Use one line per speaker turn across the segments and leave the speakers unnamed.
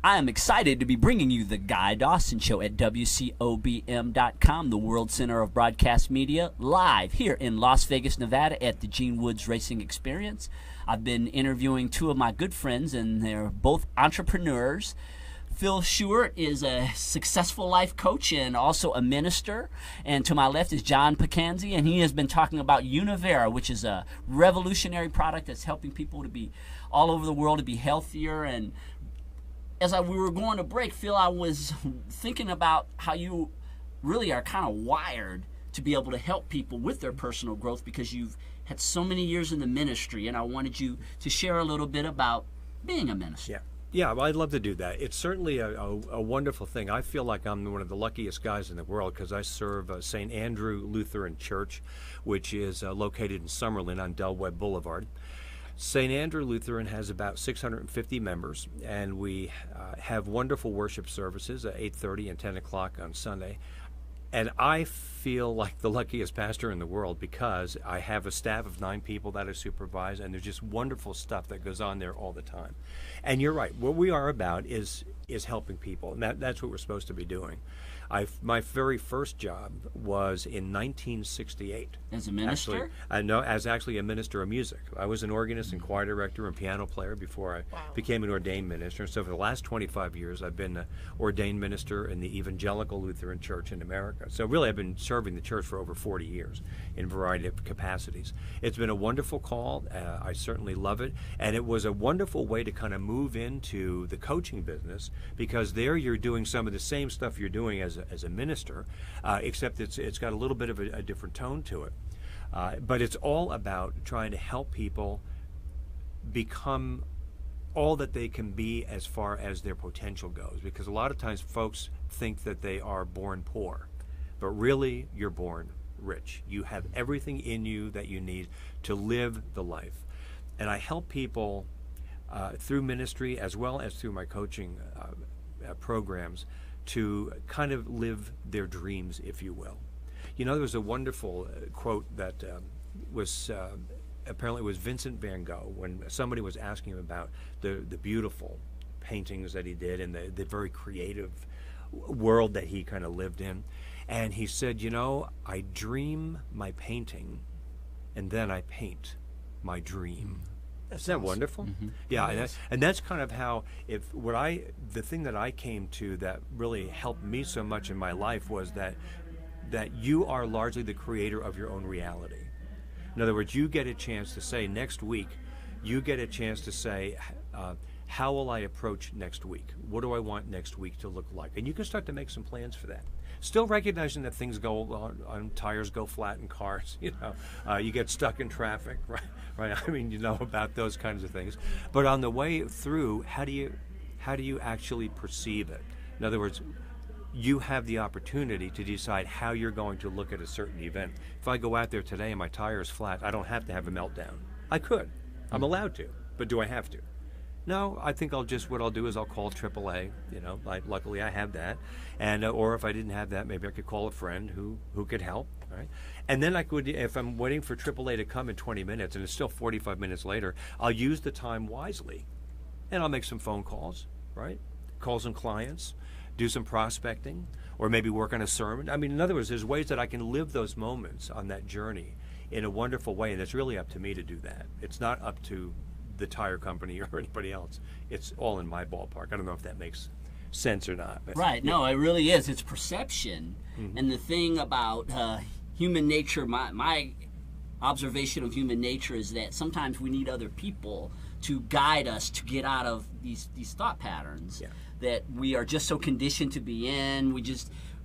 I am excited to be bringing you the Guy Dawson Show at WCOBM.com, the World Center of Broadcast Media, live here in Las Vegas, Nevada at the Gene Woods Racing Experience. I've been interviewing two of my good friends, and they're both entrepreneurs. Phil Shuart is a successful life coach and also a minister. And to my left is John Picanzi, and he has been talking about Univera, which is a revolutionary product that's helping people to be all over the world to be healthier. And as we were going to break, Phil, I was thinking about how you really are kind of wired to be able to help people with their personal growth because you've had so many years in the ministry, and I wanted you to share a little bit about being a minister.
Yeah, well, I'd love to do that. It's certainly a wonderful thing. I feel like I'm one of the luckiest guys in the world because I serve St. Andrew Lutheran Church, which is located in Summerlin on Del Webb Boulevard. St. Andrew Lutheran has about 650 members, and we have wonderful worship services at 8:30 and 10 o'clock on Sunday. And I feel like the luckiest pastor in the world because I have a staff of 9 people that I supervise, and there's just wonderful stuff that goes on there all the time. And you're right, what we are about is helping people, and that's what we're supposed to be doing. My very first job was in 1968.
As a minister?
No, as actually a minister of music. I was an organist and choir director and piano player before I became an ordained minister. So for the last 25 years, I've been an ordained minister in the Evangelical Lutheran Church in America. So really, I've been serving the church for over 40 years in a variety of capacities. It's been a wonderful call. I certainly love it. And it was a wonderful way to kind of move into the coaching business because there you're doing some of the same stuff you're doing as a minister, except it's got a little bit of a different tone to it. But it's all about trying to help people become all that they can be as far as their potential goes. Because a lot of times folks think that they are born poor, but really you're born rich. You have everything in you that you need to live the life. And I help people through ministry as well as through my coaching programs to kind of live their dreams, if you will. You know, there was a wonderful quote that was apparently was Vincent van Gogh when somebody was asking him about the beautiful paintings that he did and the very creative world that he kind of lived in. And he said, you know, I dream my painting and then I paint my dream. Isn't that wonderful? Mm-hmm. Yeah, and that's kind of how the thing that I came to that really helped me so much in my life was that you are largely the creator of your own reality. In other words, you get a chance to say next week, you get a chance to say, how will I approach next week? What do I want next week to look like? And you can start to make some plans for that. Still recognizing that things go on tires go flat in cars, you know, you get stuck in traffic, right? I mean, you know about those kinds of things. But on the way through, how do you actually perceive it? In other words, you have the opportunity to decide how you're going to look at a certain event. If I go out there today and my tire is flat, I don't have to have a meltdown. I could. I'm allowed to. But do I have to? No, I think what I'll do is I'll call AAA. You know, luckily I have that, and or if I didn't have that, maybe I could call a friend who could help, right? And then I could, if I'm waiting for AAA to come in 20 minutes and it's still 45 minutes later, I'll use the time wisely, and I'll make some phone calls, right? Call some clients, do some prospecting, or maybe work on a sermon. I mean, in other words, there's ways that I can live those moments on that journey in a wonderful way, and it's really up to me to do that. It's not up to the tire company or anybody else. It's all in my ballpark. I don't know if that makes sense or not. But,
right. No, it really is. It's perception. Mm-hmm. And the thing about human nature, my observation of human nature is that sometimes we need other people to guide us to get out of these thought patterns that we are just so conditioned to be in.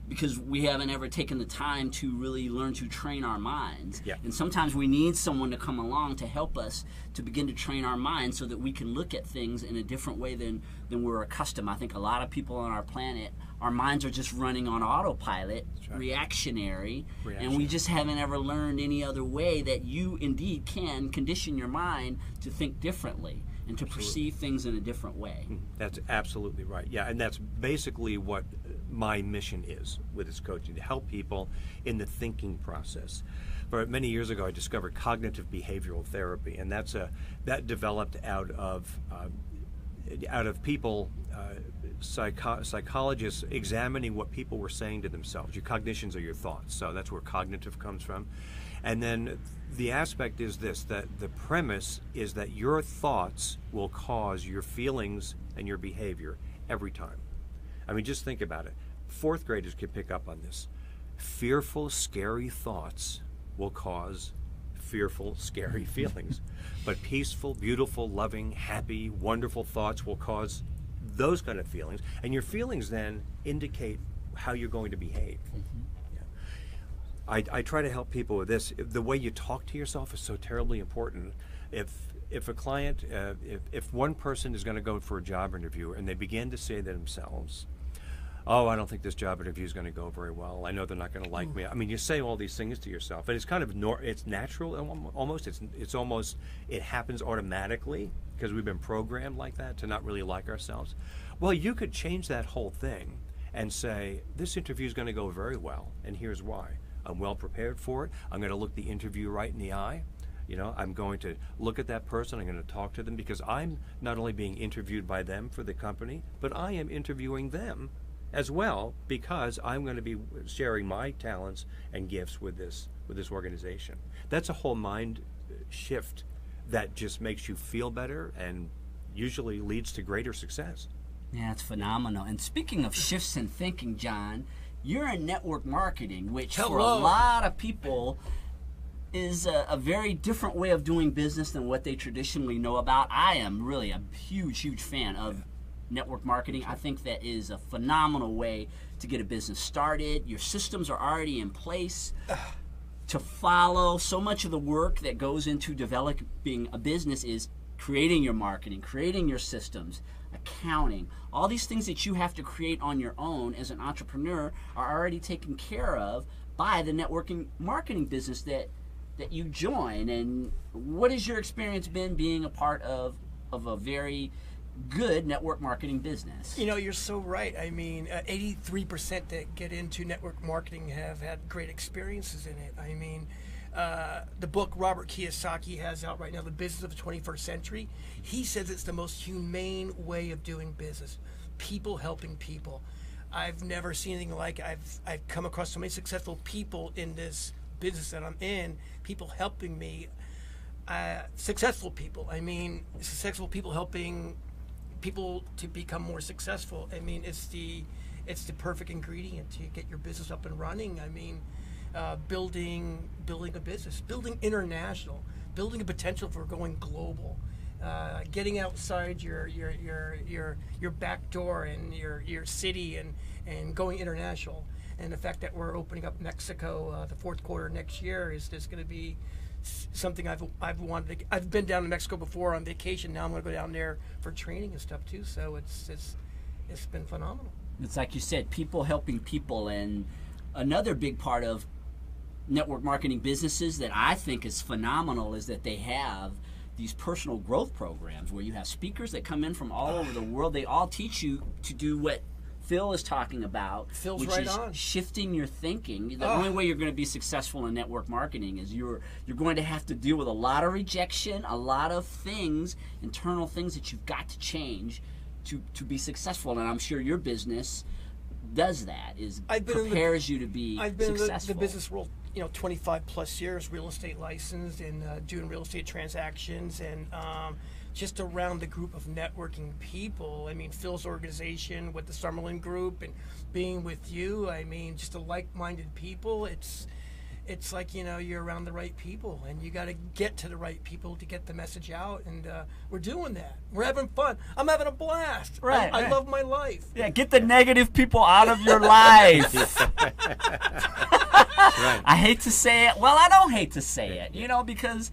Because we haven't ever taken the time to really learn to train our minds. Yeah. And sometimes we need someone to come along to help us to begin to train our minds so that we can look at things in a different way than we're accustomed. I think a lot of people on our planet, our minds are just running on autopilot, reactionary, and we just haven't ever learned any other way that you indeed can condition your mind to think differently and to perceive things in a different way.
That's absolutely right. Yeah, and that's basically what my mission is with this coaching, to help people in the thinking process. But many years ago, I discovered cognitive behavioral therapy, and that developed out of people psychologists examining what people were saying to themselves. Your cognitions are your thoughts, so that's where cognitive comes from. And then the aspect is this, that the premise is that your thoughts will cause your feelings and your behavior every time. I mean, just think about it. Fourth graders can pick up on this. Fearful, scary thoughts will cause fearful, scary feelings. But peaceful, beautiful, loving, happy, wonderful thoughts will cause those kind of feelings. And your feelings then indicate how you're going to behave. I try to help people with this. The way you talk to yourself is so terribly important. If a client, if one person is going to go for a job interview and they begin to say to themselves, oh, I don't think this job interview is going to go very well. I know they're not going to like me. I mean, you say all these things to yourself, and it's kind of it's natural almost. It's almost, it happens automatically because we've been programmed like that to not really like ourselves. Well, you could change that whole thing and say, this interview is going to go very well, and here's why. I'm well prepared for it. I'm going to look the interview right in the eye. You know, I'm going to look at that person. I'm going to talk to them because I'm not only being interviewed by them for the company, but I am interviewing them as well because I'm going to be sharing my talents and gifts with this organization. That's a whole mind shift that just makes you feel better and usually leads to greater success.
Yeah, it's phenomenal. And speaking of shifts in thinking, John, you're in network marketing, which for a lot of people is a very different way of doing business than what they traditionally know about. I am really a huge, huge fan of network marketing. I think that is a phenomenal way to get a business started. Your systems are already in place to follow. So much of the work that goes into developing a business is creating your marketing, creating your systems, accounting. All these things that you have to create on your own as an entrepreneur are already taken care of by the networking marketing business that you join. And what has your experience been being a part of a very good network marketing business?
You know, you're so right. I mean, 83% that get into network marketing have had great experiences in it. I mean, the book Robert Kiyosaki has out right now, The Business of the 21st Century, he says it's the most humane way of doing business. People helping people. I've never seen anything like it. I've come across so many successful people in this business that I'm in, people helping me, successful people. I mean, successful people helping people to become more successful. I mean, it's the perfect ingredient to get your business up and running. I mean, building a business, building international, building a potential for going global, getting outside your back door and your city and going international. And the fact that we're opening up Mexico the fourth quarter next year is just going to be something I've wanted. I've been down to Mexico before on vacation. Now I'm going to go down there for training and stuff too. So it's been phenomenal.
It's like you said, people helping people. And another big part of network marketing businesses that I think is phenomenal is that they have these personal growth programs where you have speakers that come in from all over the world. They all teach you to do what Phil is talking about,
Phil's
which
right
is
on.
shifting your thinking. The only way you're going to be successful in network marketing is you're going to have to deal with a lot of rejection, a lot of things, internal things that you've got to change to be successful. And I'm sure your business does that, prepares you to be successful.
I've been in the business world, 25 plus years, real estate licensed and doing real estate transactions and just around the group of networking people. I mean, Phil's organization with the Summerlin Group and being with you, I mean, just the like-minded people. It's like, you're around the right people and you got to get to the right people to get the message out. And we're doing that. We're having fun. I'm having a blast.
Right.
I love my life.
Yeah, get the negative people out of your life.
Right.
I hate to say it. Well, I don't hate to say it, because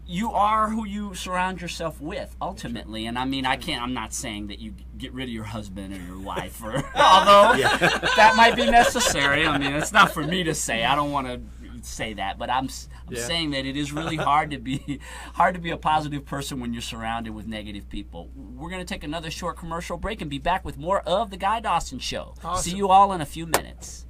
you are who you surround yourself with, ultimately. And I mean, I'm not saying that you get rid of your husband or your wife, although that might be necessary. I mean, it's not for me to say. I don't want to say that, but I'm saying that it is really hard to be a positive person when you're surrounded with negative people. We're going to take another short commercial break and be back with more of The Guy Dawson Show.
Awesome.
See you all in a few minutes.